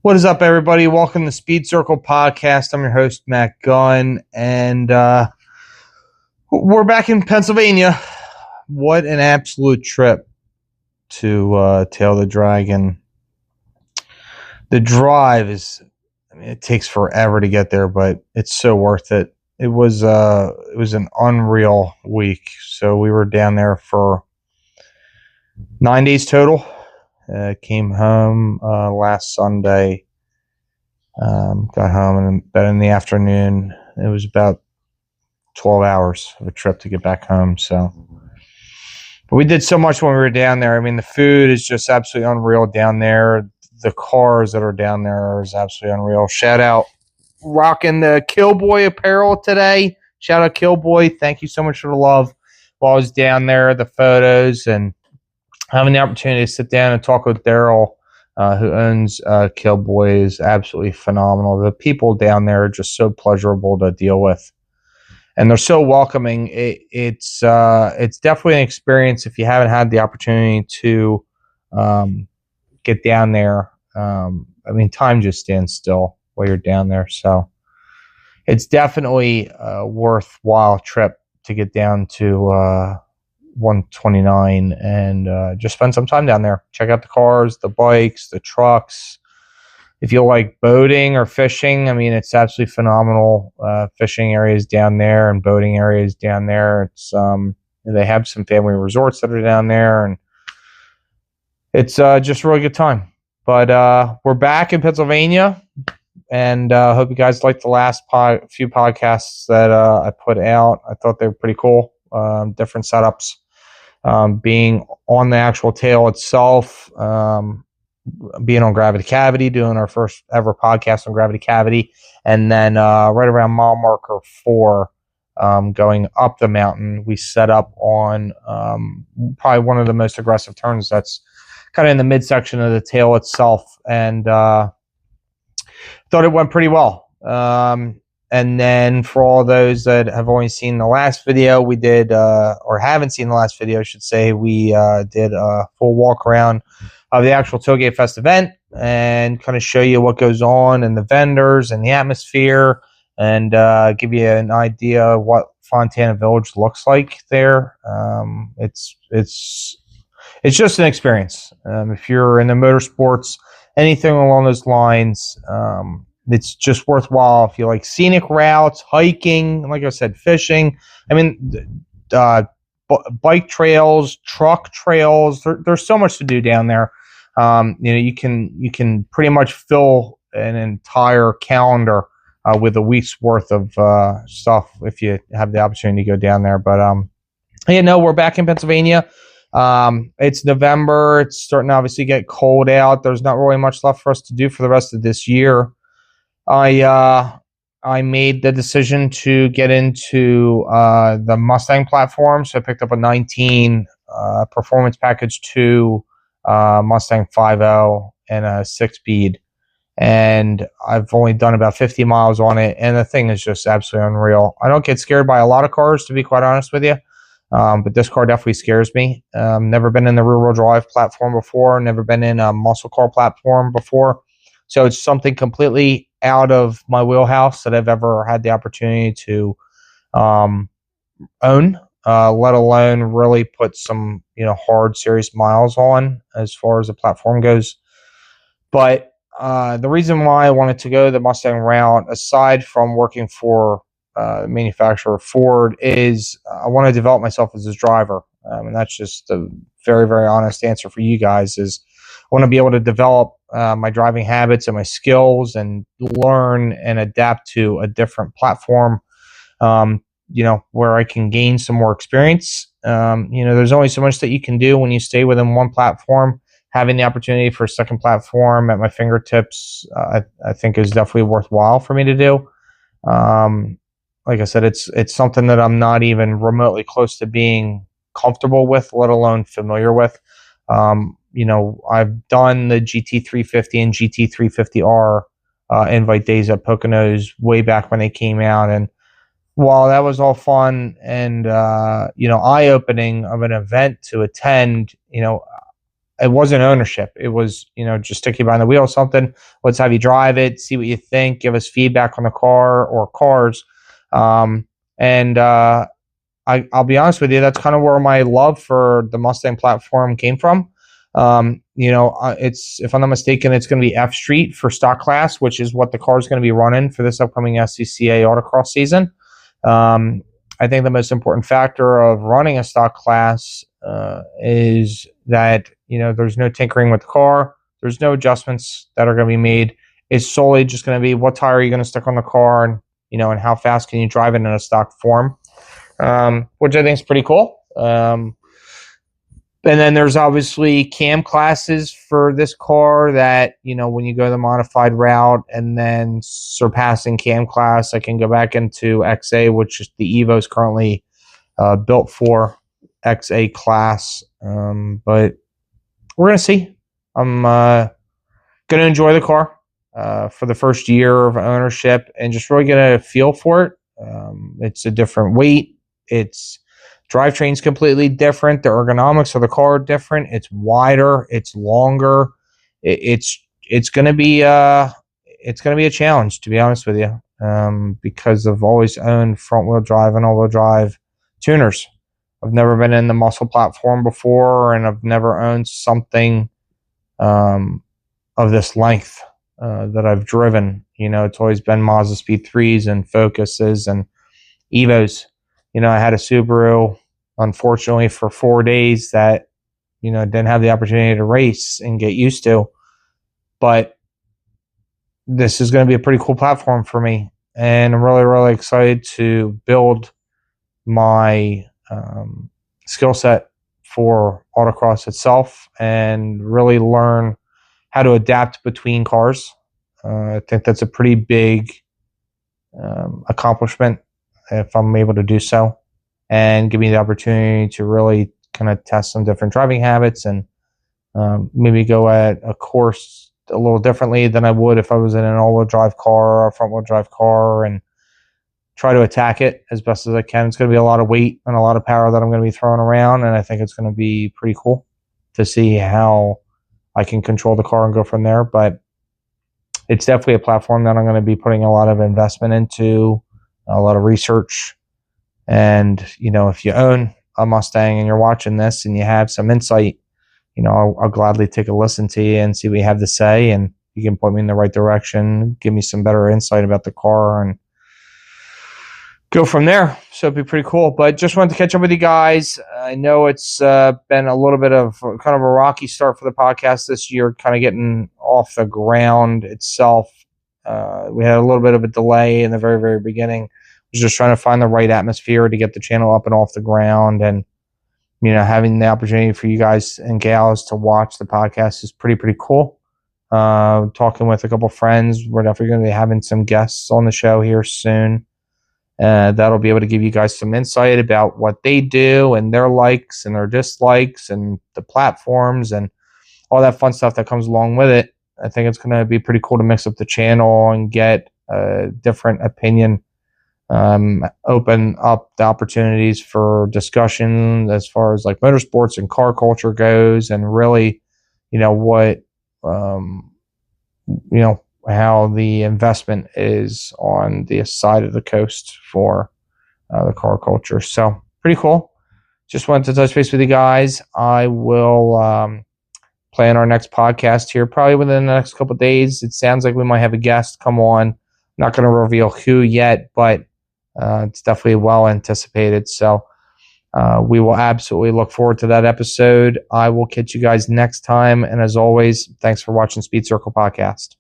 What is up, everybody? Welcome to Speed Circle Podcast. I'm your host, Matt Gunn, and we're back in Pennsylvania. What an absolute trip to Tail the Dragon. The drive it takes forever to get there, but it's so worth it. It was an unreal week. So we were down there for 9 days total. Came home last Sunday. Got home and bed in the afternoon. It was about 12 hours of a trip to get back home. So, but we did so much when we were down there. I mean, the food is just absolutely unreal down there. The cars that are down there is absolutely unreal. Shout out, rocking the Killboy apparel today. Shout out Killboy. Thank you so much for the love while I was down there, the photos, and having the opportunity to sit down and talk with Daryl, who owns Killboy, is absolutely phenomenal. The people down there are just so pleasurable to deal with, and they're so welcoming. It's definitely an experience if you haven't had the opportunity to get down there. I mean, time just stands still while you're down there, so it's definitely a worthwhile trip to get down to 129 and just spend some time down there. Check out the cars, the bikes, the trucks. If you like boating or fishing, I mean, it's absolutely phenomenal. Fishing areas down there and boating areas down there. It's they have some family resorts that are down there, and it's just a really good time. But we're back in Pennsylvania, and hope you guys liked the last few podcasts that I put out. I thought they were pretty cool. Different setups, being on the actual tail itself, being on Gravity Cavity, doing our first ever podcast on Gravity Cavity, and then right around mile marker 4, going up the mountain, we set up on probably one of the most aggressive turns that's kind of in the midsection of the tail itself, and thought it went pretty well. And then for all those that have only seen the last video, we did, or haven't seen the last video, I should say, we did a full walk around of the actual Tailgate Fest event and kind of show you what goes on and the vendors and the atmosphere, and give you an idea of what Fontana Village looks like there. It's just an experience. If you're in the motorsports, anything along those lines, it's just worthwhile if you like scenic routes, hiking, like I said, fishing. I mean, bike trails, truck trails. There's so much to do down there. You can pretty much fill an entire calendar with a week's worth of stuff if you have the opportunity to go down there. But we're back in Pennsylvania. It's November. It's starting to obviously get cold out. There's not really much left for us to do for the rest of this year. I made the decision to get into the Mustang platform, so I picked up a 19 Performance Package 2 Mustang 5.0 and a 6-speed, and I've only done about 50 miles on it, and the thing is just absolutely unreal. I don't get scared by a lot of cars, to be quite honest with you, but this car definitely scares me. Never been in the rear-wheel drive platform before, never been in a muscle car platform before, so it's something completely out of my wheelhouse that I've ever had the opportunity to own, let alone really put some hard, serious miles on as far as the platform goes. But the reason why I wanted to go the Mustang route, aside from working for manufacturer Ford, is I want to develop myself as a driver, and that's just a very, very honest answer for you guys. Is I want to be able to develop my driving habits and my skills and learn and adapt to a different platform, where I can gain some more experience. There's only so much that you can do when you stay within one platform. Having the opportunity for a second platform at my fingertips, I think is definitely worthwhile for me to do. Like I said, it's something that I'm not even remotely close to being comfortable with, let alone familiar with. I've done the GT350 and GT350R invite days at Poconos way back when they came out, and while that was all fun and eye-opening of an event to attend, it wasn't ownership. It was, just stick you behind the wheel of something. Let's have you drive it, see what you think, give us feedback on the car or cars. And I'll be honest with you, that's kind of where my love for the Mustang platform came from. It's, if I'm not mistaken, it's going to be F Street for stock class, which is what the car is going to be running for this upcoming SCCA autocross season. I think the most important factor of running a stock class is that, there's no tinkering with the car. There's no adjustments that are going to be made. It's solely just going to be what tire are you going to stick on the car, and, and how fast can you drive it in a stock form, which I think is pretty cool. And then there's obviously cam classes for this car that, when you go the modified route and then surpassing cam class, I can go back into XA, which is the Evo is currently built for XA class. But we're going to see. I'm going to enjoy the car for the first year of ownership and just really get a feel for it. It's a different weight. Its drivetrain's completely different. The ergonomics of the car are different. It's wider. It's longer. It's going to be a challenge, to be honest with you, because I've always owned front wheel drive and all wheel drive tuners. I've never been in the muscle platform before, and I've never owned something of this length that I've driven. It's always been Mazda Speed 3s and Focuses and Evos. I had a Subaru, unfortunately, for 4 days that, didn't have the opportunity to race and get used to. But this is going to be a pretty cool platform for me. And I'm really, really excited to build my skill set for autocross itself and really learn how to adapt between cars. I think that's a pretty big accomplishment if I'm able to do so, and give me the opportunity to really kind of test some different driving habits and maybe go at a course a little differently than I would if I was in an all-wheel drive car or a front-wheel drive car, and try to attack it as best as I can. It's going to be a lot of weight and a lot of power that I'm going to be throwing around, and I think it's going to be pretty cool to see how I can control the car and go from there. But it's definitely a platform that I'm going to be putting a lot of investment into, a lot of research. And, if you own a Mustang and you're watching this and you have some insight, I'll gladly take a listen to you and see what you have to say, and you can point me in the right direction, give me some better insight about the car, and go from there. So it'd be pretty cool. But just wanted to catch up with you guys. I know it's been a little bit of kind of a rocky start for the podcast this year, kind of getting off the ground itself. We had a little bit of a delay in the very, very beginning. I was just trying to find the right atmosphere to get the channel up and off the ground. And, having the opportunity for you guys and gals to watch the podcast is pretty cool. Talking with a couple friends. We're definitely going to be having some guests on the show here soon. That'll be able to give you guys some insight about what they do and their likes and their dislikes and the platforms and all that fun stuff that comes along with it. I think it's going to be pretty cool to mix up the channel and get a different opinion, open up the opportunities for discussion as far as like motorsports and car culture goes, and really, what, how the investment is on the side of the coast for the car culture. So pretty cool. Just wanted to touch base with you guys. I will plan our next podcast here probably within the next couple of days. It sounds like we might have a guest come on. Not going to reveal who yet, but it's definitely well anticipated. So we will absolutely look forward to that episode. I will catch you guys next time. And as always, thanks for watching Speed Circle Podcast.